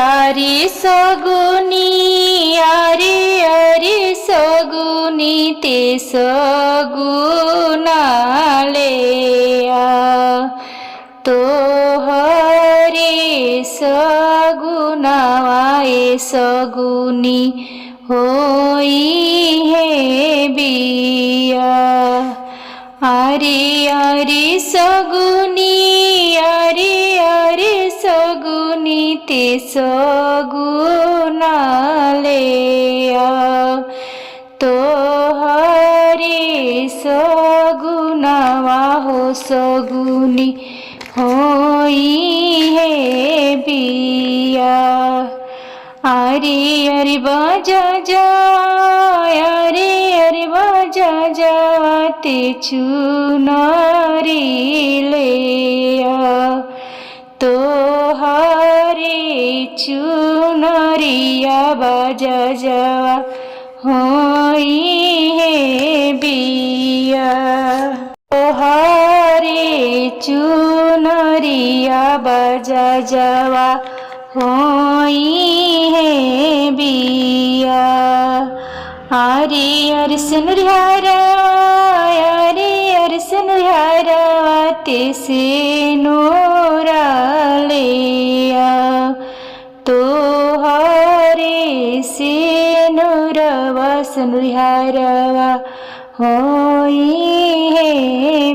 यारे सगुनी यारे सगुनी ते सगुनाले तो हरे सगुनावाए सगुनी होई है बिया आरे आरे सगुनी आरे सगुनी ते सगुनाले तो हरे सगुनावा हो सगुनी होई है बिया आरे आरे बाजा जावा अरे बाजा जावा ते चुनारी ले तो हरे चुनरिया बाजा जावा होई है बिया तो हरे चुनरिया बाजा जावा होई है बिया आरे आरे सुनरियारा अरे सुनरियारा ते से नोरा लिया तो हरे से नोरवा सुनरियारवा होई है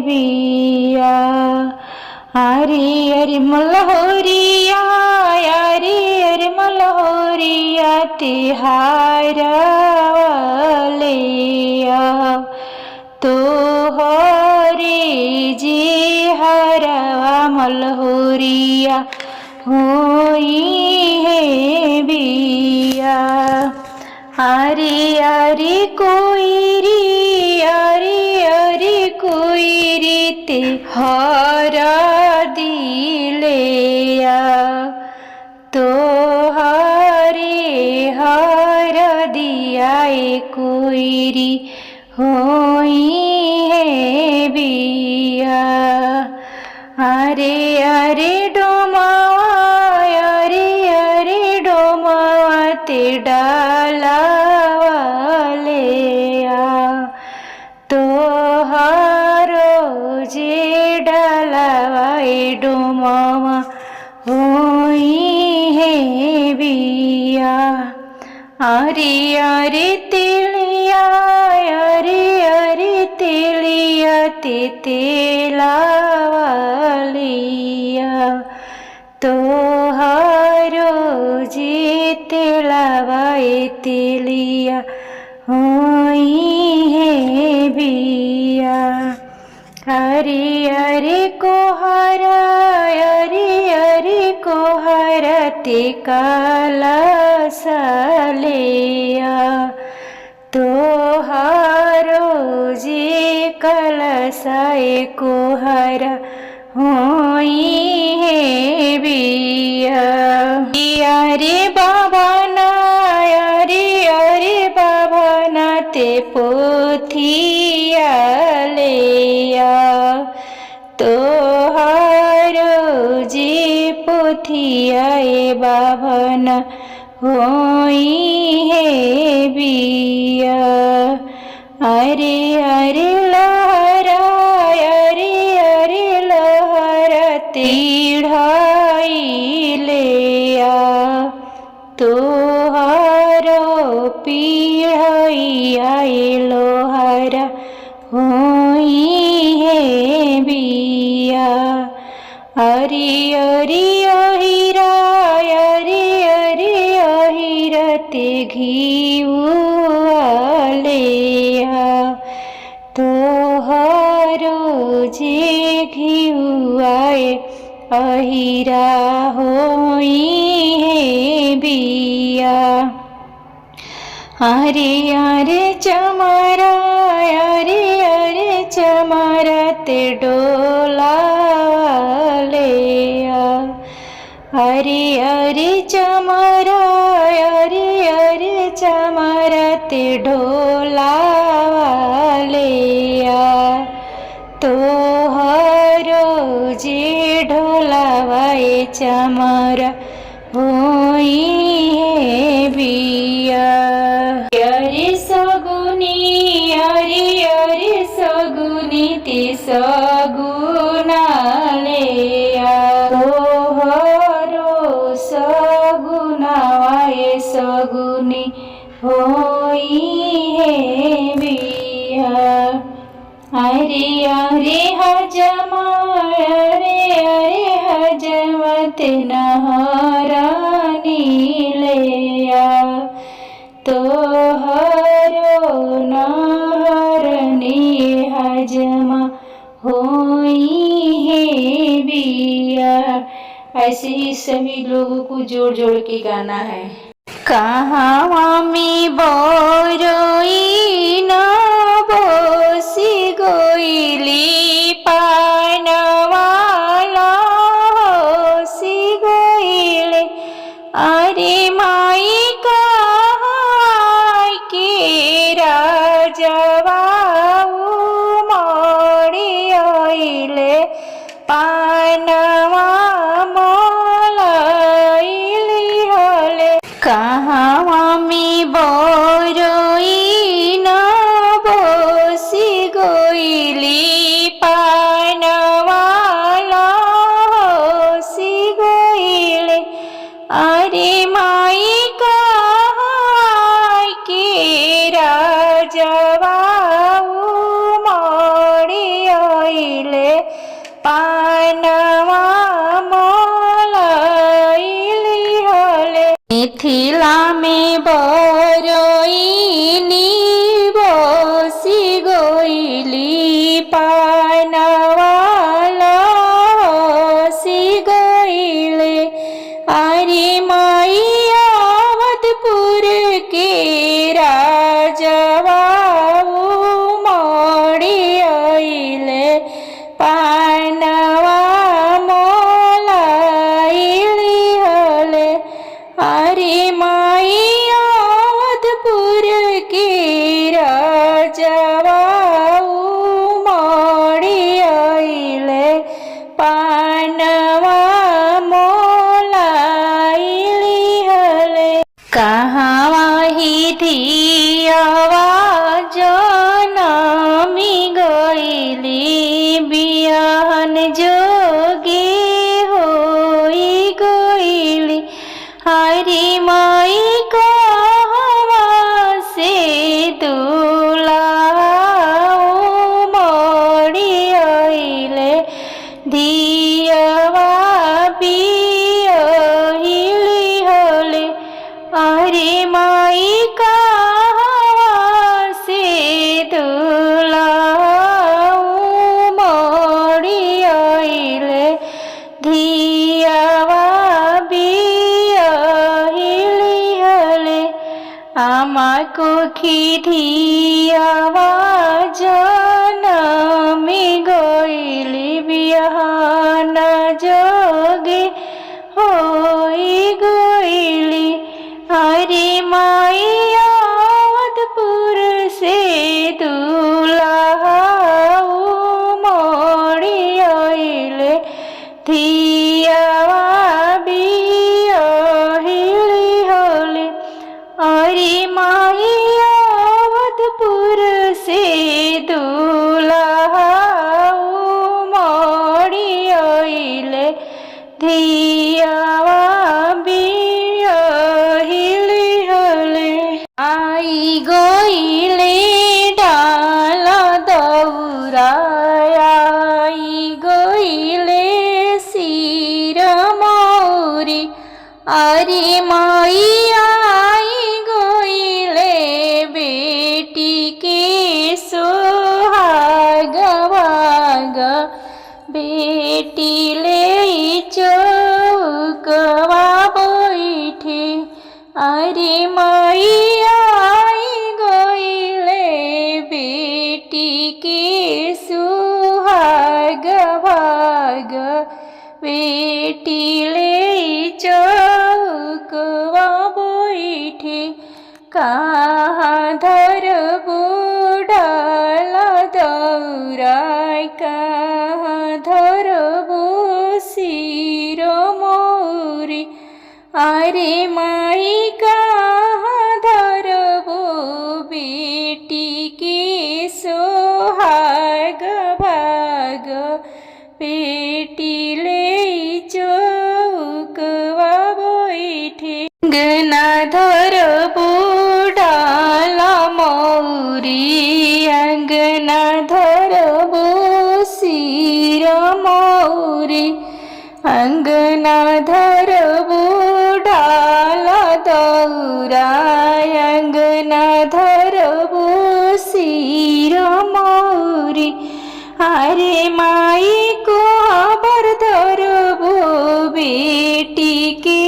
बिया आरे आरे मलहोरिया अरे मलहोरिया तिहारवालिया तो हरे जी हरवा मलहोरिया होई है बिया आरे आरे कोइरी अरे कोइरी ते हरा दिलेया तो हरे हर दिया कोइरी होई है बिया अरे डोमावा अरे डोमावा ते डालावालिया तो हरो जे डालावाए डोमावा होई है बिया अरे तेलिया अरे तेलिया ते तेलावालिया तो हरो जे तेलावाए तेलिया होई है बिया अरे कोहरा अरे कोहरा ते काला सालिया तो हरो जे कलसाए कोहरा होई है बिया अरे बाबा ना अरे बाबा ना ते पोथिया लिया तो हरो जे पोथिया बाबा ना होई है बिया अरे लहरा अरे लहरा तीढ़ाई लिया तो हरो पीढ़ाई लोहरा होई है बिया अरे अहिरा अहिरा ते घिउआलिया तो हरो जे घिउआए अहिरा होई है बिया अरे चमारा अरे चमारा ते डोलावालिया अरे चमारा अरे चमारा ते डोलावालिया तो हरो जे ढोलावाए चमारा होई होई है बिया। अरे अरे हजमा अरे अरे हजमत नहरानी लेया तोहरो नहरनी हजमा होई है बिया। ऐसे ही सभी लोगों को जोड़ जोड़ के गाना है। कहाँ में बोरोई न बोसी गोइली पानवाला होसी गोइले। अरे माई कहाँ के राजवा मोड़ी आइले पानवा मोलाइली हले। कहाँ में बोरोई न बोसी गोइली पानवाला होसी गोइले। अरे माई कहाँ के राजवा मोड़ी आइले पानवा मोलाइली हले। मिथिला में बोरोइनी बोसी गोइली पानवाला होसी गोइले। अरे माई अवधपुर के राजवा मोड़ी आइले पानवा मोलाइली हले। अरे माई अवधपुर के राजवा मोड़ी आइले पानवा मोलाइली हले। कहाँ ही धियावा जनमी गइली बियाहन जोगे होई गइली। हरी माई कहाँ से दूल्हा मोड़ी आइले धियावा बियाहिली हले। अरे माई कहाँ से दूल्हा मोड़ी आइले धियावा बियाहिली हले। आमाको खिधियावा जनमी गइली बियाहन जोगे होई गइली। अरे माई अवधपुर से दूल्हा मोड़ी आइले धियावा बियाहिली हले। अरे माई अवधपुर से दूल्हा मोड़ी आइले धियावा बियाहिली हले। आई गइले डाला दौरा आई गइले सिर मौरी। अरे माई आई गइले बेटी के सोहाग भाग। बेटी ले चौकवा बैठे। अरे माई आई गइले बेटी के सुहाग भाग। बेटी ले चौकवा बैठे। कहाँ धरबू डाला दौरा कहाँ धरबू सिर मौरी। अरे माई कहाँ धरबू बेटी के सोहाग भाग। बेटी ले चौकवा बैठे। गना धरबू ना धरबो शिर मोरी अरे माई को खबर धरबो बेटी के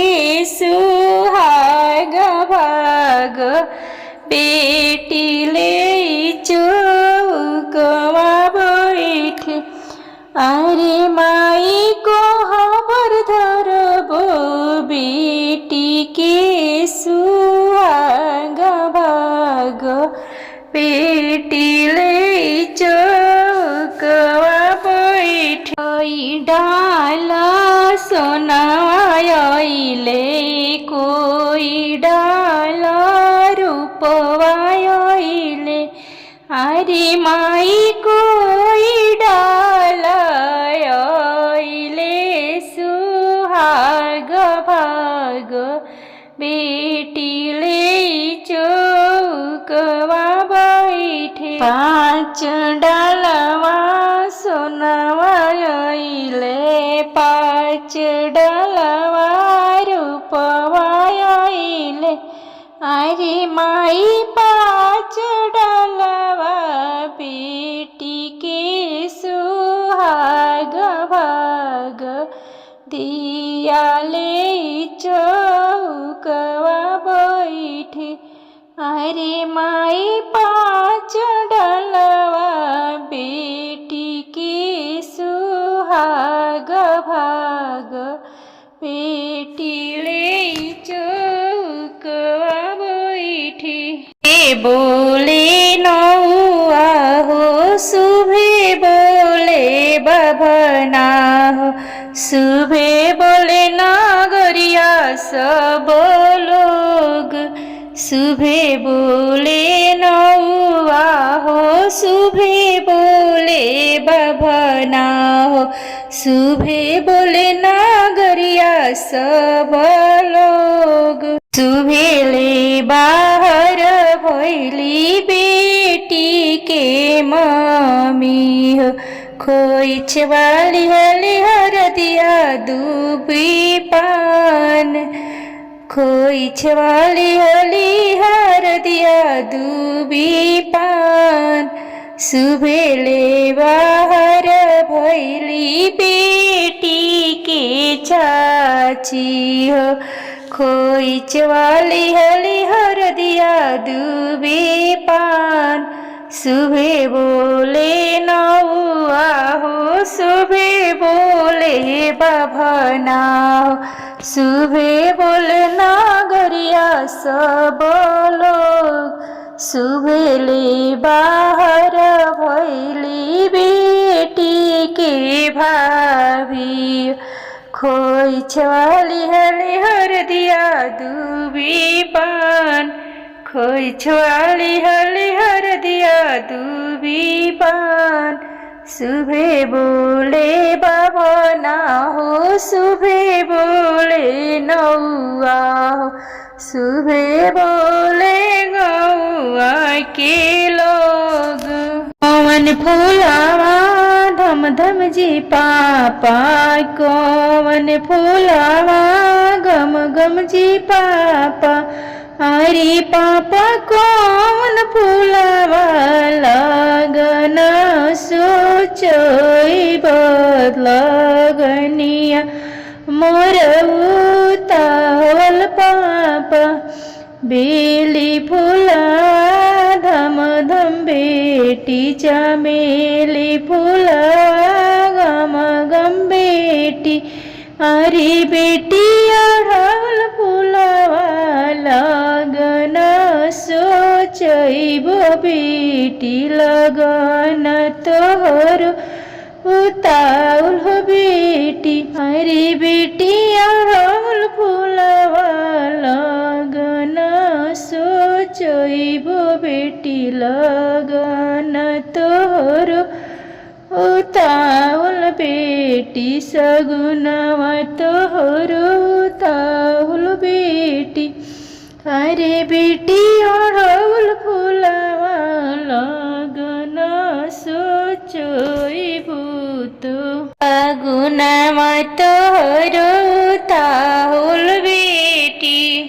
सुहाग भाग बेटी ले चौकवा बैठे अरे माई को खबर धरबो बेटी के सुहाग भाग बेटी ले चौकवा बैठे डाला सोनावायले कोई डाला रूपवायले अरे माई कोई डालायले सुहाग भाग बेटी ले चौकवा बैठे पाँच डालवा सोनवायले पाँच डालवा रूपवायले अरे माई पाँच डालवा बेटी के सुहाग भाग दिया ले चौकवा बैठे अरे माई पाँच डालवा बेटी के सुहाग भाग बेटी ले चौकवा बैठे बोले नौआ हो सुबह बोले बभना हो सुबह बोले नागरिया सब लोग सुबह बोले नौआ हो सुबह बोले बभना हो सुबह बोले नागरिया सब लोग सुबेले बाहर भैली बेटी के मम्मी हो खोइछ वाली हली हर दिया दूबी पान खोइछ वाली हली हर दिया दूबी पान सुबेले बाहर भैली बेटी के चाची हो खोइछ वाली हली हर दिया दूबी पान सुबह बोले नौआ हो सुबह बोले बभना हो सुबह बोले नागरिया सब लोग सुबेले बाहर भैली बेटी के भाभी खोइछ वाली हली हर दिया दूबी पान खोइछ वाली हली हर दिया दूबी पान सुबह बोले बभना हो सुबह बोले नौआ हो सुबह बोले गौआ के लोग कौन फूलावा धम धम जी पापा कौन फूलावा गम गम जी पापा अरे पापा कौन फूलावा लगन सोचई बदलगनिया मोर उतावल पापा बेली फूला धम धम बेटी चमेली फूला गम गम बेटी अरे बेटी अढ़ौल फूलावा लगन सोचैबो बेटी लगन तोहर उताउल हो बेटी अरे बेटी अढ़ौल फूलावा लगन सोचैबो बेटी लगन तोहर उताउल बेटी सगुनवा तोहर उताउल बेटी अरे बेटी अढ़ौल फूलावा लगन सोचैबो तो सगुनवा तोहर